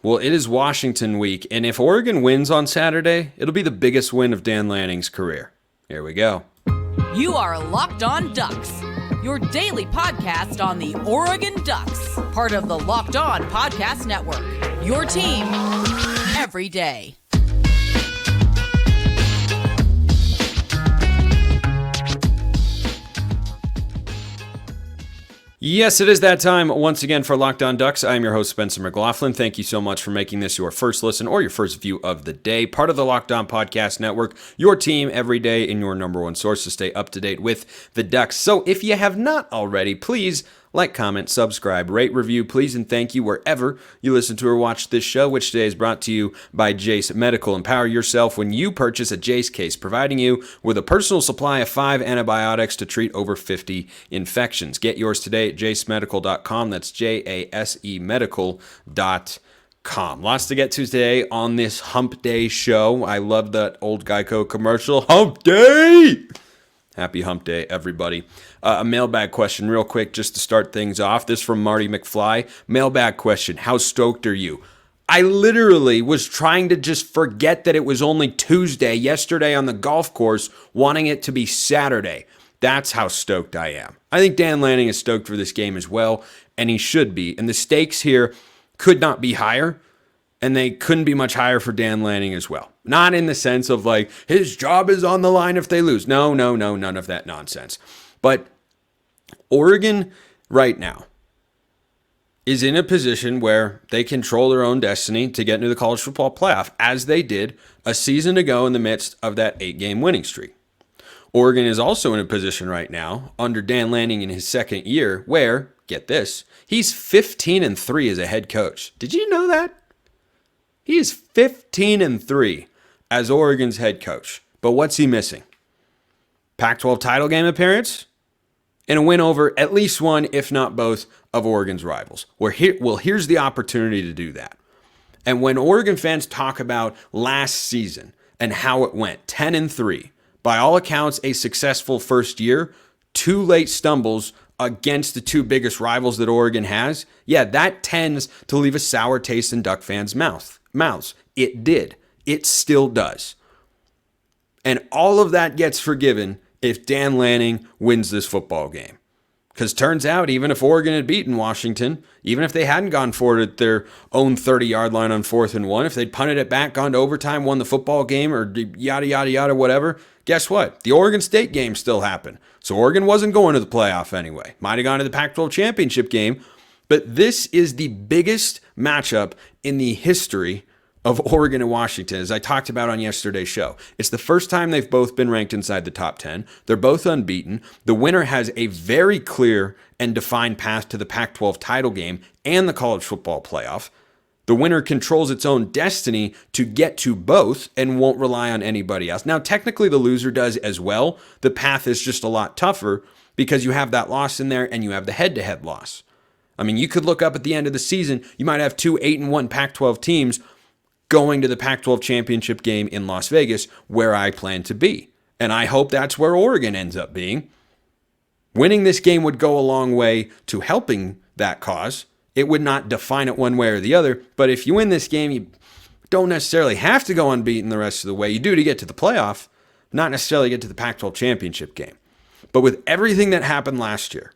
Well, it is Washington week, and if Oregon wins on Saturday, it'll be the biggest win of Dan Lanning's career. Here we go. You are Locked On Ducks, your daily podcast on the Oregon Ducks, part of the Locked On Podcast Network, your team every day. Yes, it is that time once again for Locked On Ducks. I am your host, Spencer McLaughlin. Thank you so much for making this your first listen or your first view of the day. Part of the Locked On Podcast Network, your team every day and your number one source to stay up to date with the Ducks. So if you have not already, please like, comment, subscribe, rate, review, please, and thank you wherever you listen to or watch this show, which today is brought to you by Jace Medical. Empower yourself when you purchase a Jace case, providing you with a personal supply of 5 antibiotics to treat over 50 infections. Get yours today at jacemedical.com. That's J-A-S-E medical.com. Lots to get to today on this Hump Day show. I love that old Geico commercial. Hump Day! Happy Hump Day, everybody. A mailbag question real quick just to start things off. This from Marty McFly. Mailbag question. How stoked are you? I literally was trying to just forget that it was only Tuesday yesterday on the golf course, wanting it to be Saturday. That's how stoked I am. I think Dan Lanning is stoked for this game as well, and he should be. And the stakes here could not be higher, and they couldn't be much higher for Dan Lanning as well. Not in the sense of like, his job is on the line if they lose. No, none of that nonsense. But Oregon right now is in a position where they control their own destiny to get into the college football playoff, as they did a season ago in the midst of that 8-game winning streak. Oregon is also in a position right now, under Dan Lanning in his second year, where, get this, he's 15-3 as a head coach. Did you know that? He is 15-3 as Oregon's head coach. But what's he missing? Pac-12 title game appearance and a win over at least one, if not both, of Oregon's rivals. Here's the opportunity to do that. And when Oregon fans talk about last season and how it went, 10-3, by all accounts, a successful first year, 2 late stumbles against the 2 biggest rivals that Oregon has, yeah, that tends to leave a sour taste in Duck fans' mouths. It did. It still does. And all of that gets forgiven if Dan Lanning wins this football game. Because turns out, even if Oregon had beaten Washington, even if they hadn't gone for it at their own 30-yard line on 4th and 1, if they'd punted it back, gone to overtime, won the football game, or yada, yada, yada, whatever, guess what? The Oregon State game still happened. So Oregon wasn't going to the playoff anyway. Might have gone to the Pac-12 Championship game. But this is the biggest matchup in the history of Oregon and Washington, as I talked about on yesterday's show. It's the first time they've both been ranked inside the top 10. They're both unbeaten. The winner has a very clear and defined path to the Pac-12 title game and the college football playoff. The winner controls its own destiny to get to both and won't rely on anybody else. Now, technically, the loser does as well. The path is just a lot tougher because you have that loss in there and you have the head-to-head loss. I mean, you could look up at the end of the season, you might have 2 8-1 Pac-12 teams going to the Pac-12 Championship game in Las Vegas, where I plan to be. And I hope that's where Oregon ends up being. Winning this game would go a long way to helping that cause. It would not define it one way or the other, but if you win this game, you don't necessarily have to go unbeaten the rest of the way. You do to get to the playoff, not necessarily get to the Pac-12 Championship game. But with everything that happened last year,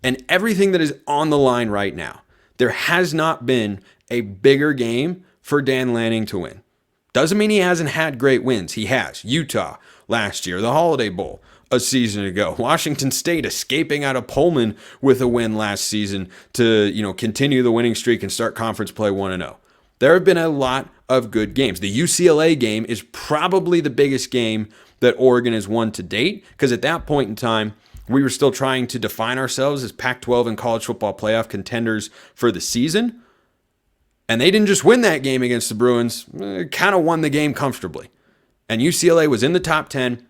and everything that is on the line right now, there has not been a bigger game for Dan Lanning to win. Doesn't mean he hasn't had great wins. He has. Utah last year, the Holiday Bowl a season ago. Washington State escaping out of Pullman with a win last season to, continue the winning streak and start conference play 1-0. There have been a lot of good games. The UCLA game is probably the biggest game that Oregon has won to date, because at that point in time, we were still trying to define ourselves as Pac-12 and college football playoff contenders for the season. And they didn't just win that game against the Bruins, kind of won the game comfortably. And UCLA was in the top 10,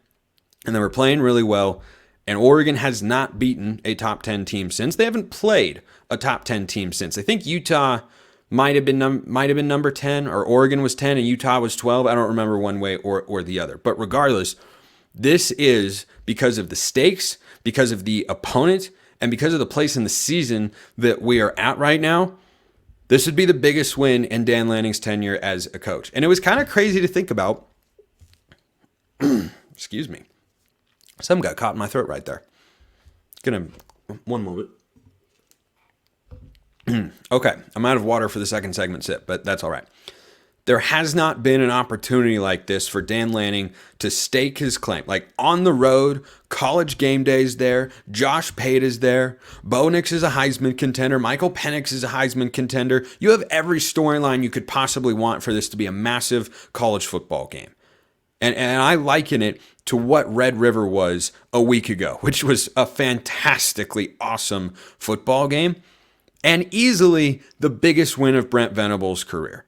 and they were playing really well. And Oregon has not beaten a top 10 team since. They haven't played a top 10 team since. I think Utah might have been number 10, or Oregon was 10 and Utah was 12. I don't remember one way or the other. But regardless, this is because of the stakes, because of the opponent, and because of the place in the season that we are at right now. This would be the biggest win in Dan Lanning's tenure as a coach. And it was kind of crazy to think about. Excuse me. Something got caught in my throat right there. One moment. Okay, I'm out of water for the second segment sip, but that's all right. There has not been an opportunity like this for Dan Lanning to stake his claim. Like on the road, College game day's there, Josh Pate is there, Bo Nix is a Heisman contender, Michael Penix is a Heisman contender. You have every storyline you could possibly want for this to be a massive college football game. And I liken it to what Red River was a week ago, which was a fantastically awesome football game and easily the biggest win of Brent Venables' career.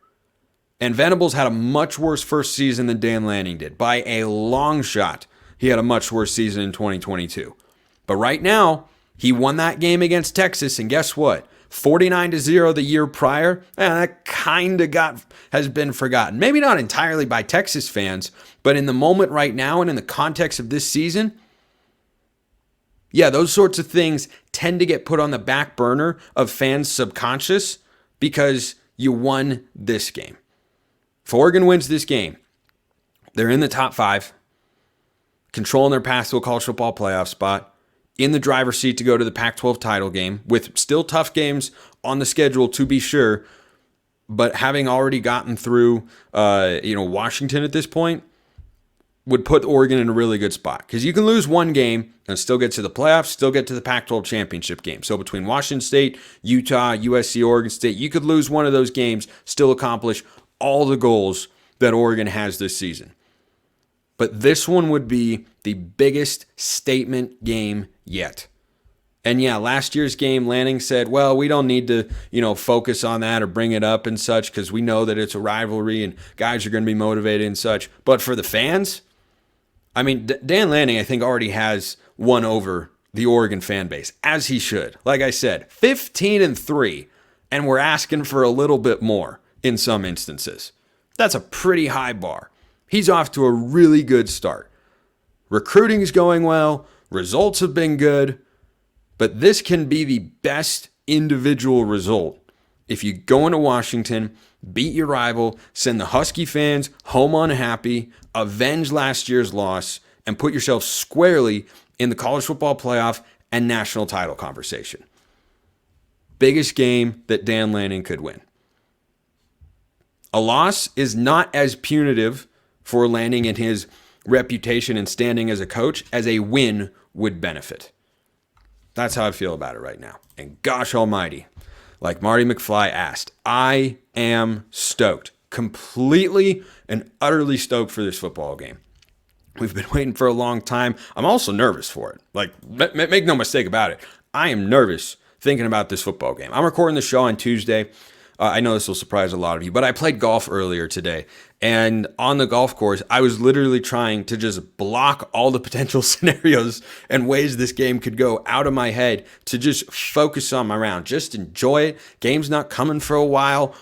And Venables had a much worse first season than Dan Lanning did. By a long shot, he had a much worse season in 2022. But right now, he won that game against Texas, and guess what? 49-0 the year prior, that kind of has been forgotten. Maybe not entirely by Texas fans, but in the moment right now and in the context of this season, yeah, those sorts of things tend to get put on the back burner of fans' subconscious because you won this game. If Oregon wins this game, they're in the top 5, controlling their path to a college football playoff spot, in the driver's seat to go to the Pac-12 title game, with still tough games on the schedule to be sure, but having already gotten through Washington at this point, would put Oregon in a really good spot. Because you can lose one game and still get to the playoffs, still get to the Pac-12 championship game. So between Washington State, Utah, USC, Oregon State, you could lose one of those games, still accomplish all the goals that Oregon has this season. But this one would be the biggest statement game yet. And yeah, last year's game, Lanning said, well, we don't need to, focus on that or bring it up and such because we know that it's a rivalry and guys are going to be motivated and such. But for the fans, Dan Lanning, I think, already has won over the Oregon fan base, as he should. Like I said, 15-3, and we're asking for a little bit more in some instances. That's a pretty high bar. He's off to a really good start. Recruiting is going well. Results have been good. But this can be the best individual result if you go into Washington, beat your rival, send the Husky fans home unhappy, avenge last year's loss, and put yourself squarely in the college football playoff and national title conversation. Biggest game that Dan Lanning could win. A loss is not as punitive for Lanning and his reputation and standing as a coach as a win would benefit. That's how I feel about it right now. And gosh almighty, like Marty McFly asked, I am stoked. Completely and utterly stoked for this football game. We've been waiting for a long time. I'm also nervous for it. Like, make no mistake about it. I am nervous thinking about this football game. I'm recording the show on Tuesday. I know this will surprise a lot of you, but I played golf earlier today. And on the golf course, I was literally trying to just block all the potential scenarios and ways this game could go out of my head to just focus on my round. Just enjoy it. Game's not coming for a while,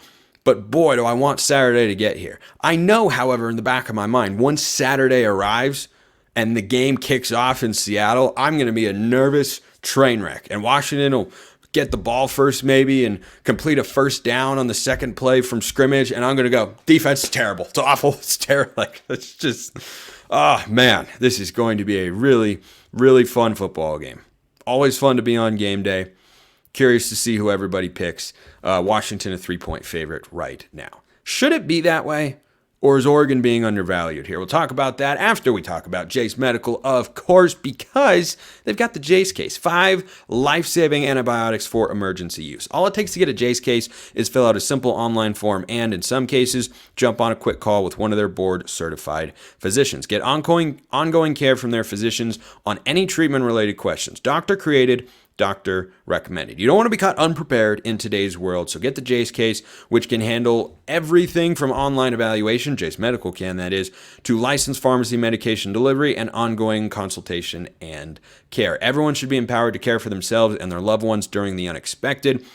but boy, do I want Saturday to get here. I know, however, in the back of my mind, once Saturday arrives and the game kicks off in Seattle, I'm going to be a nervous train wreck. And Washington will get the ball first maybe and complete a first down on the second play from scrimmage, and I'm going to go, defense is terrible. It's awful. It's terrible. Like, it's just, oh, man, this is going to be a really, really fun football game. Always fun to be on game day. Curious to see who everybody picks. Washington a 3-point favorite right now. Should it be that way? Or is Oregon being undervalued here? We'll talk about that after we talk about Jace Medical, of course, because they've got the Jace case. 5 life-saving antibiotics for emergency use. All it takes to get a Jace case is fill out a simple online form and, in some cases, jump on a quick call with one of their board-certified physicians. Get ongoing care from their physicians on any treatment-related questions. Doctor-created, doctor recommended. You don't want to be caught unprepared in today's world, so get the Jace case, which can handle everything from online evaluation, Jace Medical can, that is, to licensed pharmacy medication delivery and ongoing consultation and care. Everyone should be empowered to care for themselves and their loved ones during the unexpected.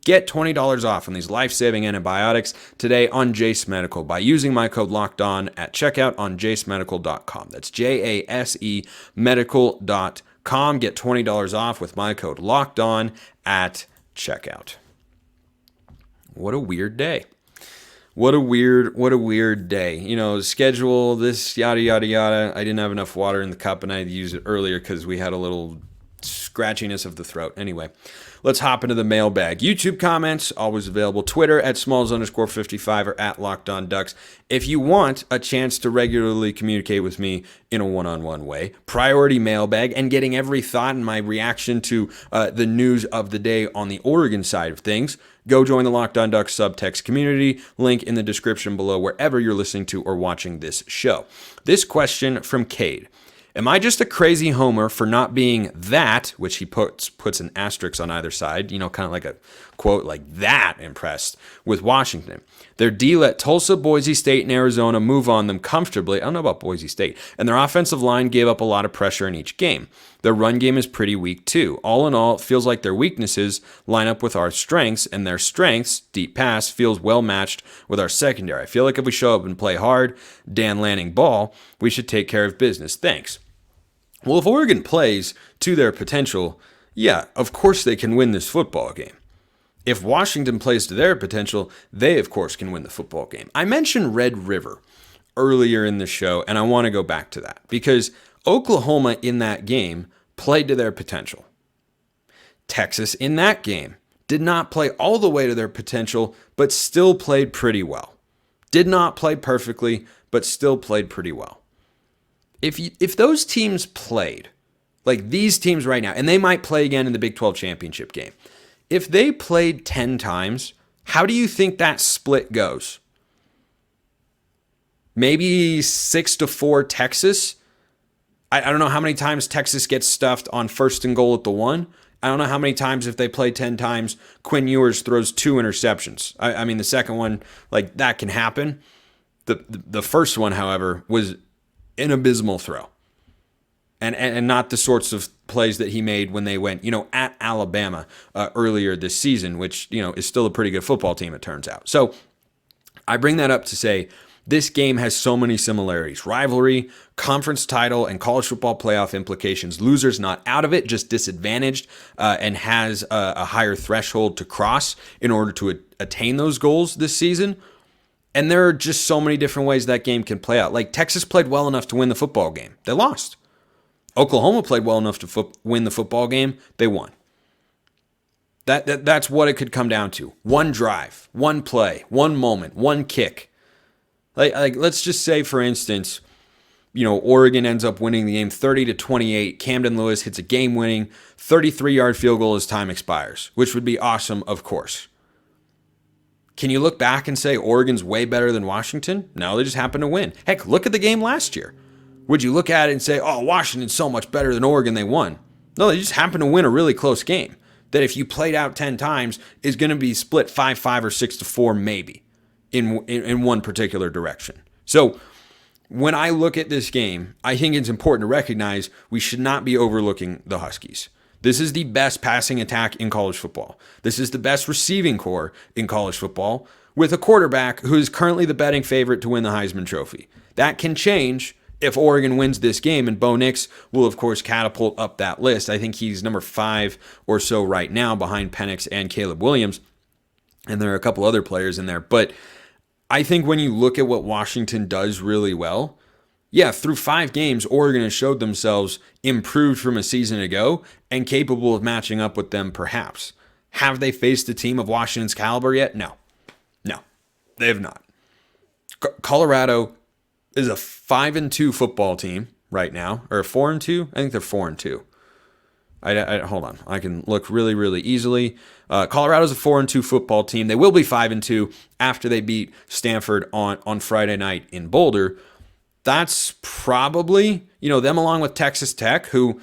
Get $20 off on these life-saving antibiotics today on Jace Medical by using my code LOCKEDON at checkout on jacemedical.com. That's JASE medical.com. Get $20 off with my code LOCKEDON at checkout. What a weird day. What a weird day. You know, schedule, this, yada, yada, yada. I didn't have enough water in the cup, and I had to use it earlier because we had a little scratchiness of the throat. Anyway, let's hop into the mailbag. YouTube comments, always available. Twitter at smalls_55 or at LockedOnDucks. If you want a chance to regularly communicate with me in a one-on-one way, priority mailbag, and getting every thought and my reaction to the news of the day on the Oregon side of things, go join the Locked On Ducks subtext community. Link in the description below wherever you're listening to or watching this show. This question from Cade. Am I just a crazy homer for not being that, which he puts an asterisk on either side, you know, kind of like a quote like that impressed with Washington? Their D let Tulsa, Boise State, and Arizona move on them comfortably. I don't know about Boise State. And their offensive line gave up a lot of pressure in each game. Their run game is pretty weak too. All in all, it feels like their weaknesses line up with our strengths, and their strengths, deep pass, feels well matched with our secondary. I feel like if we show up and play hard, Dan Lanning ball, we should take care of business. Thanks. Well, if Oregon plays to their potential, yeah, of course they can win this football game. If Washington plays to their potential, they, of course, can win the football game. I mentioned Red River earlier in the show, and I want to go back to that because Oklahoma in that game played to their potential. Texas in that game did not play all the way to their potential, but still played pretty well. Did not play perfectly, but still played pretty well. If those teams played, like these teams right now, and they might play again in the Big 12 Championship game, if they played 10 times, how do you think that split goes? Maybe 6-4 Texas? I don't know how many times Texas gets stuffed on 1st and goal at the 1. I don't know how many times, if they play 10 times, Quinn Ewers throws 2 interceptions. I mean, the second one, like, that can happen. The first one, however, was an abysmal throw. And not the sorts of plays that he made when they went, at Alabama earlier this season, which, is still a pretty good football team, it turns out. So I bring that up to say this game has so many similarities. Rivalry, conference title, and college football playoff implications. Losers not out of it, just disadvantaged, and has a higher threshold to cross in order to attain those goals this season. And there are just so many different ways that game can play out. Like, Texas played well enough to win the football game. They lost. Oklahoma played well enough to win the football game. They won. That's what it could come down to. One drive, one play, one moment, one kick. Like let's just say, for instance, Oregon ends up winning the game 30-28. Camden Lewis hits a game-winning 33-yard field goal as time expires, which would be awesome, of course. Can you look back and say Oregon's way better than Washington? No, they just happen to win. Heck, look at the game last year. Would you look at it and say, oh, Washington's so much better than Oregon, they won? No, they just happen to win a really close game that if you played out 10 times is going to be split 5-5 or 6-4 maybe in one particular direction. So when I look at this game, I think it's important to recognize we should not be overlooking the Huskies. This is the best passing attack in college football. This is the best receiving core in college football with a quarterback who is currently the betting favorite to win the Heisman Trophy. That can change if Oregon wins this game, and Bo Nix will, of course, catapult up that list. I think he's number 5 or so right now behind Penix and Caleb Williams, and there are a couple other players in there. But I think when you look at what Washington does really well, yeah, through 5 games, Oregon has showed themselves improved from a season ago and capable of matching up with them perhaps. Have they faced a team of Washington's caliber yet? No, they have not. Colorado is a 5-2 football team right now, or 4-2. I think they're 4-2. Hold on, I can look really, really easily. Colorado's a 4-2 football team. They will be 5-2 after they beat Stanford on Friday night in Boulder. That's probably, them along with Texas Tech, who,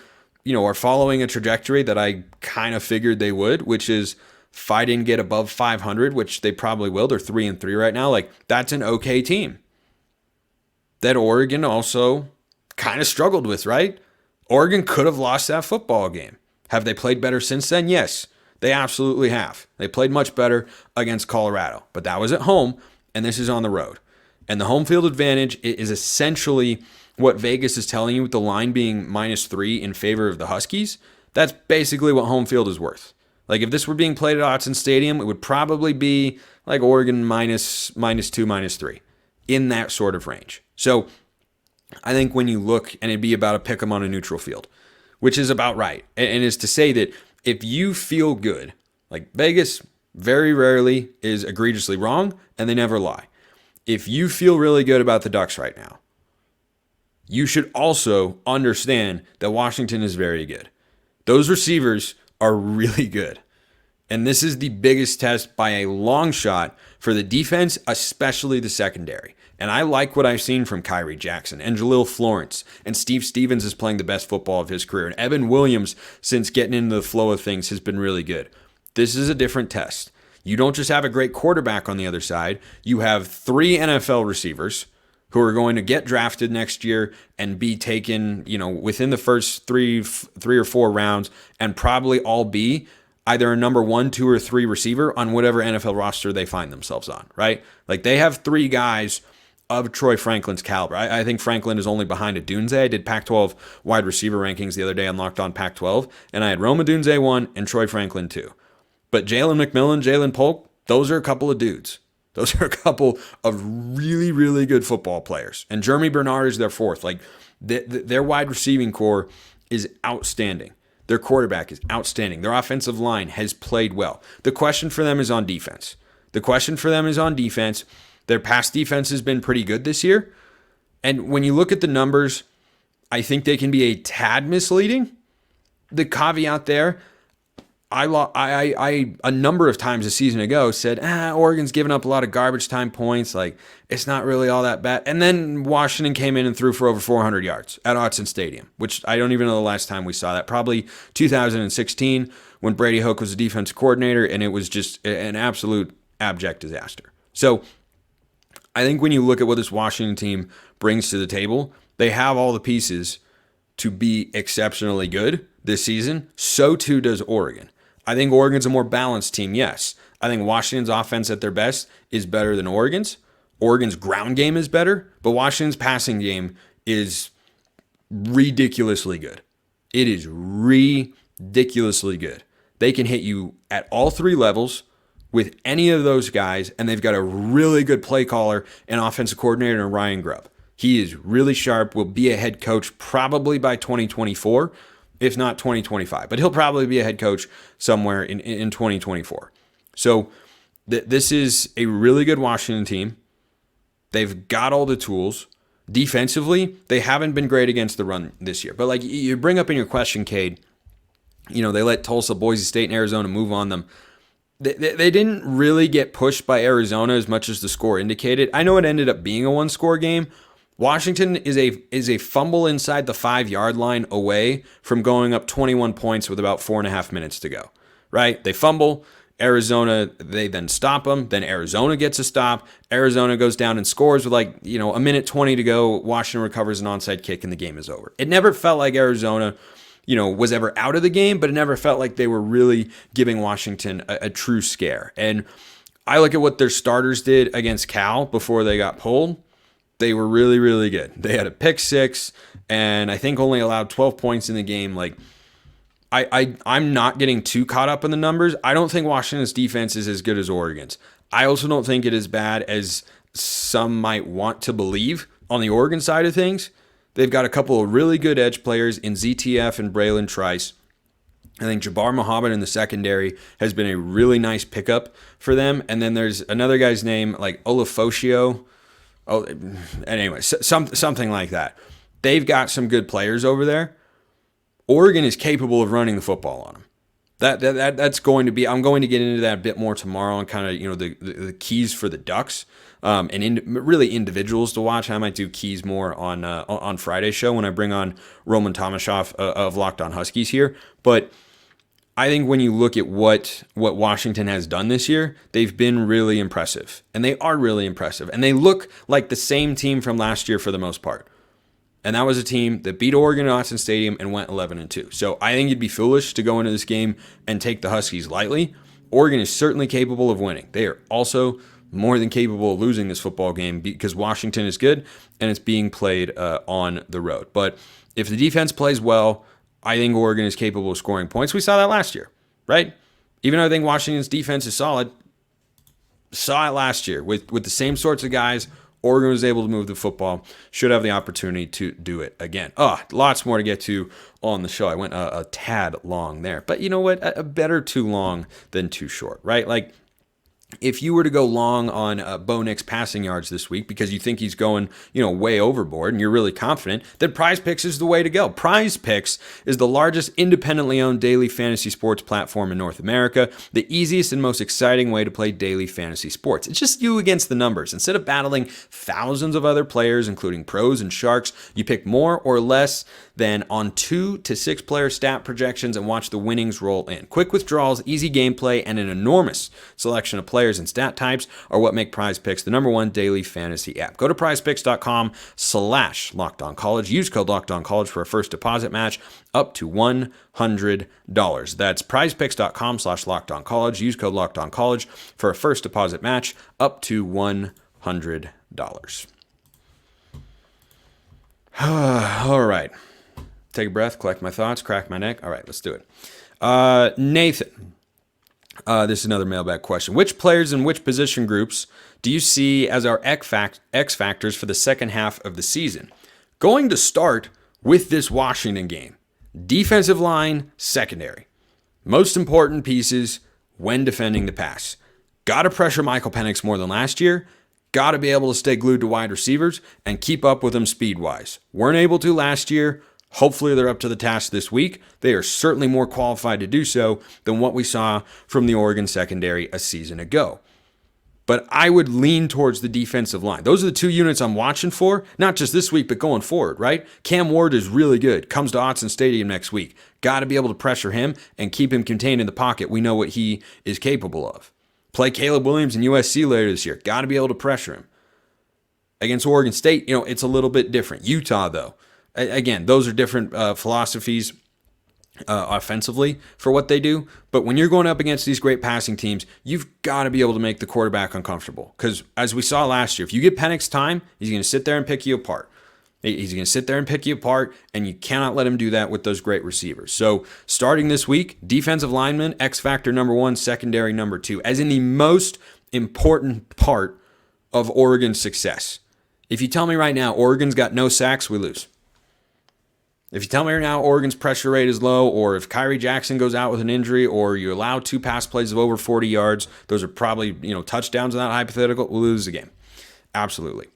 are following a trajectory that I kind of figured they would, which is fighting get above 500, which they probably will. They're 3-3 right now. Like, that's an okay team that Oregon also kind of struggled with, right? Oregon could have lost that football game. Have they played better since then? Yes, they absolutely have. They played much better against Colorado, but that was at home, and this is on the road. And the home field advantage is essentially what Vegas is telling you with the line being -3 in favor of the Huskies. That's basically what home field is worth. Like if this were being played at Autzen Stadium, it would probably be like Oregon minus 2, -3 in that sort of range. So I think when you look, and it'd be about a pick 'em on a neutral field, which is about right. And is to say that if you feel good, like Vegas very rarely is egregiously wrong, and they never lie. If you feel really good about the Ducks right now, you should also understand that Washington is very good. Those receivers are really good. And this is the biggest test by a long shot for the defense, especially the secondary. And I like what I've seen from Kyrie Jackson and Jaleel Florence. And Steve Stevens is playing the best football of his career. And Evan Williams, since getting into the flow of things, has been really good. This is a different test. You don't just have a great quarterback on the other side. You have 3 NFL receivers who are going to get drafted next year and be taken, within the first three or 4 rounds, and probably all be either a number 1, 2, or 3 receiver on whatever NFL roster they find themselves on, right? Like they have 3 guys of Troy Franklin's caliber. I think Franklin is only behind Odunze. I did Pac-12 wide receiver rankings the other day on Locked On Pac-12, and I had Rome Odunze 1 and Troy Franklin 2. But Jalen McMillan, Jalen Polk, those are a couple of dudes. Those are a couple of really, really good football players. And Jeremy Bernard is their 4th. Like their wide receiving core is outstanding. Their quarterback is outstanding. Their offensive line has played well. The question for them is on defense. Their pass defense has been pretty good this year. And when you look at the numbers, I think they can be a tad misleading. The caveat there, I a number of times a season ago said, Oregon's giving up a lot of garbage time points. Like, it's not really all that bad. And then Washington came in and threw for over 400 yards at Autzen Stadium, which I don't even know the last time we saw that. Probably 2016 when Brady Hoke was the defensive coordinator, and it was just an absolute abject disaster. So I think when you look at what this Washington team brings to the table, they have all the pieces to be exceptionally good this season. So too does Oregon. I think Oregon's a more balanced team, yes. I think Washington's offense at their best is better than Oregon's. Oregon's ground game is better, but Washington's passing game is ridiculously good. It is ridiculously good. They can hit you at all 3 levels with any of those guys, and they've got a really good play caller and offensive coordinator in Ryan Grubb. He is really sharp, will be a head coach probably by 2024, if not 2025. But he'll probably be a head coach somewhere in 2024. So this is a really good Washington team. They've got all the tools. Defensively, they haven't been great against the run this year. But like you bring up in your question, Cade, they let Tulsa, Boise State, and Arizona move on them. They didn't really get pushed by Arizona as much as the score indicated. I know it ended up being a 1-score game. Washington is a fumble inside the 5-yard line away from going up 21 points with about 4.5 minutes to go, right? They fumble. Arizona, they then stop them. Then Arizona gets a stop. Arizona goes down and scores with a minute 20 to go. Washington recovers an onside kick and the game is over. It never felt like Arizona, was ever out of the game, but it never felt like they were really giving Washington a true scare. And I look at what their starters did against Cal before they got pulled. They were really, really good. They had a pick 6 and I think only allowed 12 points in the game. Like, I'm not getting too caught up in the numbers. I don't think Washington's defense is as good as Oregon's. I also don't think it is bad as some might want to believe on the Oregon side of things. They've got a couple of really good edge players in ZTF and Braylon Trice. I think Jabbar Muhammad in the secondary has been a really nice pickup for them. And then there's another guy's name like Olafosio. Oh, anyway, something like that. They've got some good players over there. Oregon is capable of running the football on them. That's going to be. I'm going to get into that a bit more tomorrow on kind of the keys for the Ducks and really individuals to watch. I might do keys more on Friday's show when I bring on Roman Tomashoff of Locked On Huskies here. But I think when you look at what Washington has done this year, they've been really impressive. And they are really impressive. And they look like the same team from last year for the most part. And that was a team that beat Oregon at Autzen Stadium and went 11-2. So I think you'd be foolish to go into this game and take the Huskies lightly. Oregon is certainly capable of winning. They are also more than capable of losing this football game because Washington is good and it's being played on the road. But if the defense plays well, I think Oregon is capable of scoring points. We saw that last year, right? Even though I think Washington's defense is solid, saw it last year with the same sorts of guys. Oregon was able to move the football. Should have the opportunity to do it again. Lots more to get to on the show. I went a tad long there. But you know what? A better too long than too short, right? Like, if you were to go long on Bo Nix passing yards this week because you think he's going, way overboard and you're really confident, then Prize Picks is the way to go. Prize Picks is the largest independently owned daily fantasy sports platform in North America, the easiest and most exciting way to play daily fantasy sports. It's just you against the numbers. Instead of battling thousands of other players, including pros and sharks, you pick more or less than on 2 to 6 player stat projections and watch the winnings roll in. Quick withdrawals, easy gameplay, and an enormous selection of players and stat types are what make Prize Picks the #1 daily fantasy app. Go to prizepicks.com/LockedOnCollege. Use code LockedOnCollege for a first deposit match up to $100. That's prizepicks.com/LockedOnCollege. Use code LockedOnCollege for a first deposit match up to $100. All right. Take a breath, collect my thoughts, crack my neck. All right, let's do it. Nathan, this is another mailbag question. Which players and which position groups do you see as our X factors for the second half of the season? Going to start with this Washington game. Defensive line, secondary. Most important pieces when defending the pass. Got to pressure Michael Penix more than last year. Got to be able to stay glued to wide receivers and keep up with them speed-wise. Weren't able to last year. Hopefully they're up to the task this week. They are certainly more qualified to do so than what we saw from the Oregon secondary a season ago. But I would lean towards the defensive line. Those are the two units I'm watching for, not just this week, but going forward, right? Cam Ward is really good. Comes to Autzen Stadium next week. Got to be able to pressure him and keep him contained in the pocket. We know what he is capable of. Play Caleb Williams in USC later this year. Got to be able to pressure him. Against Oregon State, it's a little bit different. Utah, though. Again, those are different philosophies offensively for what they do. But when you're going up against these great passing teams, you've got to be able to make the quarterback uncomfortable. Because as we saw last year, if you give Penix time, he's going to sit there and pick you apart. He's going to sit there and pick you apart, and you cannot let him do that with those great receivers. So starting this week, defensive lineman, X factor #1, secondary #2, as in the most important part of Oregon's success. If you tell me right now Oregon's got no sacks, we lose. If you tell me right now Oregon's pressure rate is low, or if Kyrie Jackson goes out with an injury, or you allow 2 pass plays of over 40 yards, those are probably touchdowns in that hypothetical, we'll lose the game. Absolutely.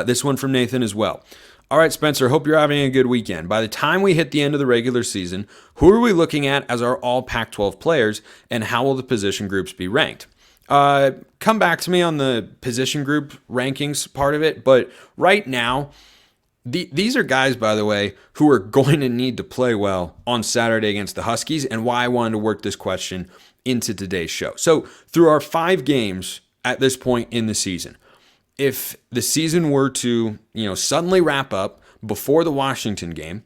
This one from Nathan as well. All right, Spencer, hope you're having a good weekend. By the time we hit the end of the regular season, who are we looking at as our all Pac-12 players, and how will the position groups be ranked? Come back to me on the position group rankings part of it, but right now, these are guys, by the way, who are going to need to play well on Saturday against the Huskies, and why I wanted to work this question into today's show. So through our 5 games at this point in the season, if the season were to, suddenly wrap up before the Washington game,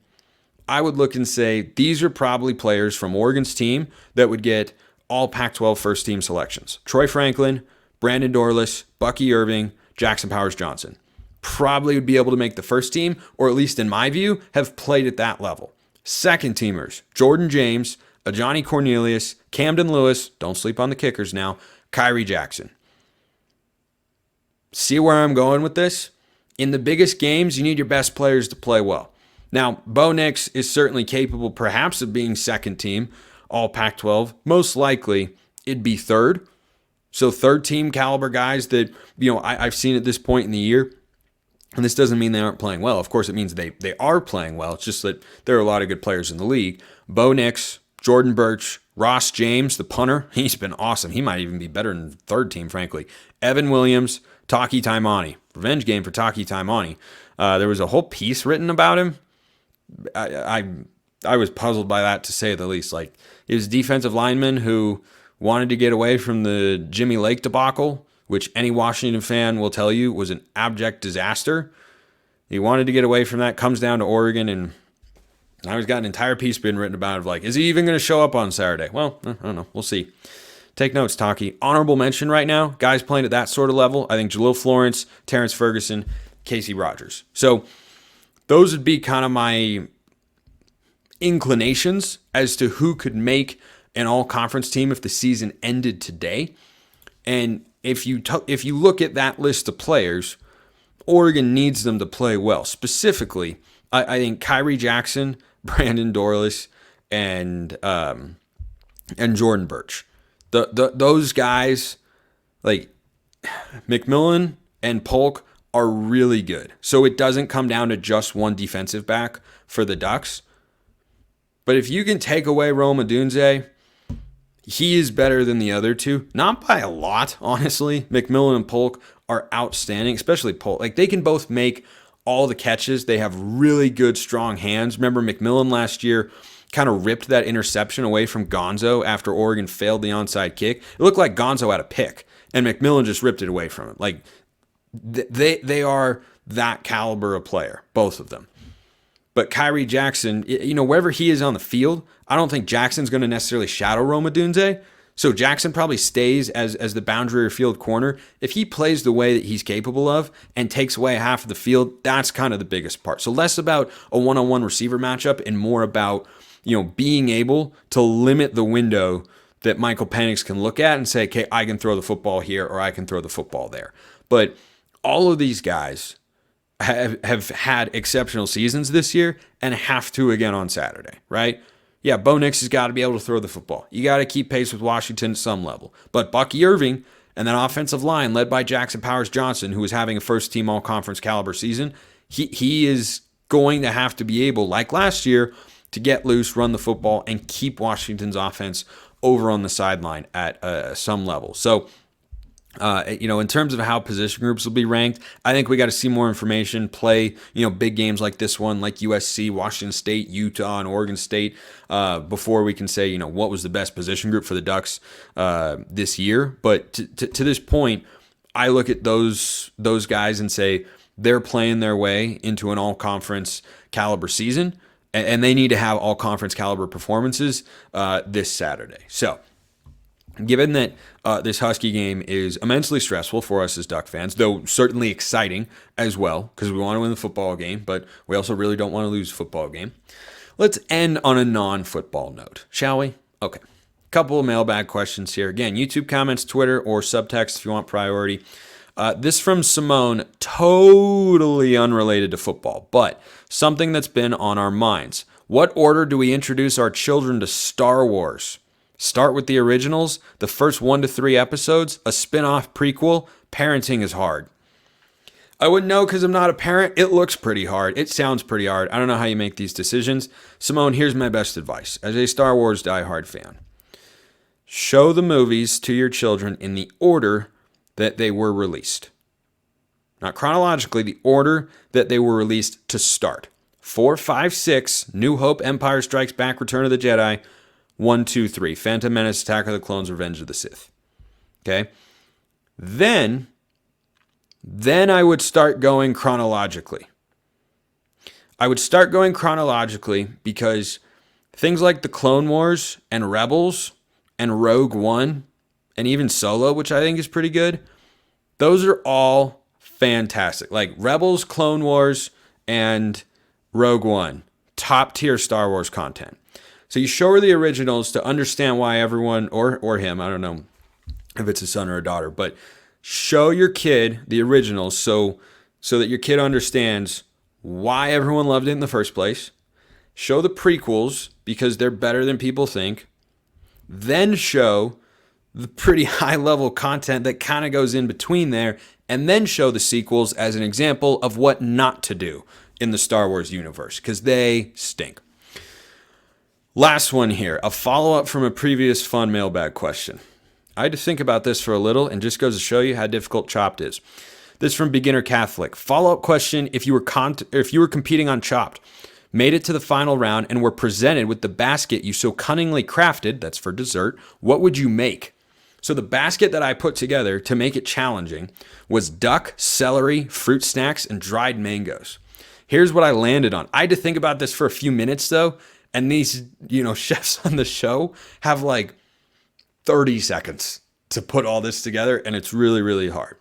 I would look and say these are probably players from Oregon's team that would get all Pac-12 first team selections. Troy Franklin, Brandon Dorlus, Bucky Irving, Jackson Powers Johnson. Probably would be able to make the first team, or at least in my view, have played at that level. Second teamers, Jordan James, Johnny Cornelius, Camden Lewis, don't sleep on the kickers now, Kyrie Jackson. See where I'm going with this? In the biggest games, you need your best players to play well. Now, Bo Nix is certainly capable perhaps of being second team, all Pac-12. Most likely, it'd be third. So third team caliber guys that, I've seen at this point in the year. And this doesn't mean they aren't playing well. Of course, it means they are playing well. It's just that there are a lot of good players in the league. Bo Nix, Jordan Birch, Ross James, the punter. He's been awesome. He might even be better than third team, frankly. Evan Williams, Taki Taimani. Revenge game for Taki Taimani. There was a whole piece written about him. I was puzzled by that, to say the least. Like, he was a defensive lineman who wanted to get away from the Jimmy Lake debacle, which any Washington fan will tell you was an abject disaster. He wanted to get away from that, comes down to Oregon, and now he's got an entire piece being written about it, like, is he even going to show up on Saturday? Well, I don't know. We'll see. Take notes, Taki. Honorable mention right now, guys playing at that sort of level, I think Jalil Florence, Terrence Ferguson, Casey Rogers. So those would be kind of my inclinations as to who could make an all-conference team if the season ended today. And if you look at that list of players, Oregon needs them to play well. Specifically, I think Kyrie Jackson, Brandon Dorlus, and Jordan Birch. Those guys, like McMillan and Polk, are really good. So it doesn't come down to just one defensive back for the Ducks. But if you can take away Rome Odunze, he is better than the other two. Not by a lot, honestly. McMillan and Polk are outstanding, especially Polk. Like, they can both make all the catches. They have really good, strong hands. Remember, McMillan last year kind of ripped that interception away from Gonzo after Oregon failed the onside kick. It looked like Gonzo had a pick, and McMillan just ripped it away from him. Like, they are that caliber of player, both of them. But Kyrie Jackson, wherever he is on the field, I don't think Jackson's going to necessarily shadow Rome Odunze. So Jackson probably stays as the boundary or field corner. If he plays the way that he's capable of and takes away half of the field, that's kind of the biggest part. So less about a one-on-one receiver matchup and more about, being able to limit the window that Michael Penix can look at and say, okay, I can throw the football here or I can throw the football there. But all of these guys have had exceptional seasons this year and have to again on Saturday, right? Yeah, Bo Nix has got to be able to throw the football. You got to keep pace with Washington at some level. But Bucky Irving and that offensive line led by Jackson Powers Johnson, who is having a first-team all-conference caliber season, he is going to have to be able, like last year, to get loose, run the football, and keep Washington's offense over on the sideline at some level. So, in terms of how position groups will be ranked, I think we got to see more information, play, big games like this one, like USC, Washington State, Utah, and Oregon State, before we can say, what was the best position group for the Ducks this year. But to this point, I look at those guys and say they're playing their way into an all-conference caliber season, and they need to have all-conference caliber performances this Saturday. So, given that this Husky game is immensely stressful for us as Duck fans, though certainly exciting as well, because we want to win the football game, but we also really don't want to lose the football game. Let's end on a non-football note, shall we? Okay. Couple of mailbag questions here. Again, YouTube comments, Twitter, or subtext if you want priority. This from Simone, totally unrelated to football, but something that's been on our minds. What order do we introduce our children to Star Wars? Start with the originals, the first 1 to 3 episodes, a spin-off prequel. Parenting is hard. I wouldn't know because I'm not a parent. It looks pretty hard. It sounds pretty hard. I don't know how you make these decisions. Simone, here's my best advice. As a Star Wars diehard fan, show the movies to your children in the order that they were released. Not chronologically, the order that they were released to start. 4, 5, 6, New Hope, Empire Strikes Back, Return of the Jedi. 1, 2, 3, Phantom Menace, Attack of the Clones, Revenge of the Sith. Okay? Then I would start going chronologically. I would start going chronologically because things like the Clone Wars and Rebels and Rogue One and even Solo, which I think is pretty good, those are all fantastic. Like Rebels, Clone Wars, and Rogue One. Top tier Star Wars content. So you show her the originals to understand why everyone, or him, I don't know if it's a son or a daughter, but show your kid the originals so that your kid understands why everyone loved it in the first place. Show the prequels because they're better than people think. Then show the pretty high level content that kind of goes in between there, and then show the sequels as an example of what not to do in the Star Wars universe because they stink. Last one here, a follow-up from a previous fun mailbag question. I had to think about this for a little and just goes to show you how difficult Chopped is. This from Beginner Catholic. Follow-up question, if you were competing on Chopped, made it to the final round, and were presented with the basket you so cunningly crafted, that's for dessert, what would you make? So the basket that I put together to make it challenging was duck, celery, fruit snacks, and dried mangoes. Here's what I landed on. I had to think about this for a few minutes, though. And these, chefs on the show have like 30 seconds to put all this together, and it's really, really hard.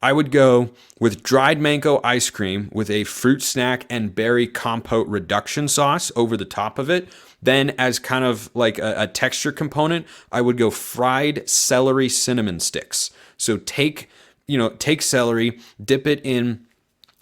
I would go with dried mango ice cream with a fruit snack and berry compote reduction sauce over the top of it. Then as kind of like a texture component, I would go fried celery cinnamon sticks. So take celery, dip it in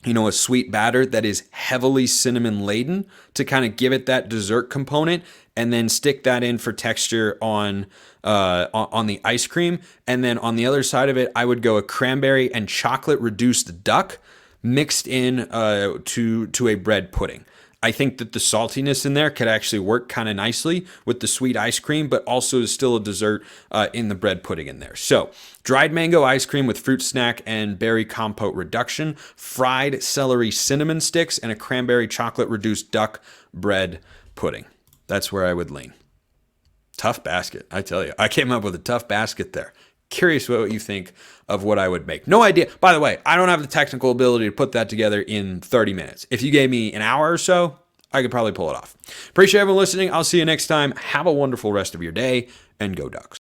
a sweet batter that is heavily cinnamon laden to kind of give it that dessert component, and then stick that in for texture on the ice cream. And then on the other side of it, I would go a cranberry and chocolate reduced duck mixed in to a bread pudding. I think that the saltiness in there could actually work kind of nicely with the sweet ice cream, but also is still a dessert in the bread pudding in there. So dried mango ice cream with fruit snack and berry compote reduction, fried celery cinnamon sticks, and a cranberry chocolate reduced duck bread pudding. That's where I would lean. Tough basket, I tell you. I came up with a tough basket there. Curious what you think of what I would make. No idea. By the way, I don't have the technical ability to put that together in 30 minutes. If you gave me an hour or so, I could probably pull it off. Appreciate everyone listening. I'll see you next time. Have a wonderful rest of your day, and go Ducks.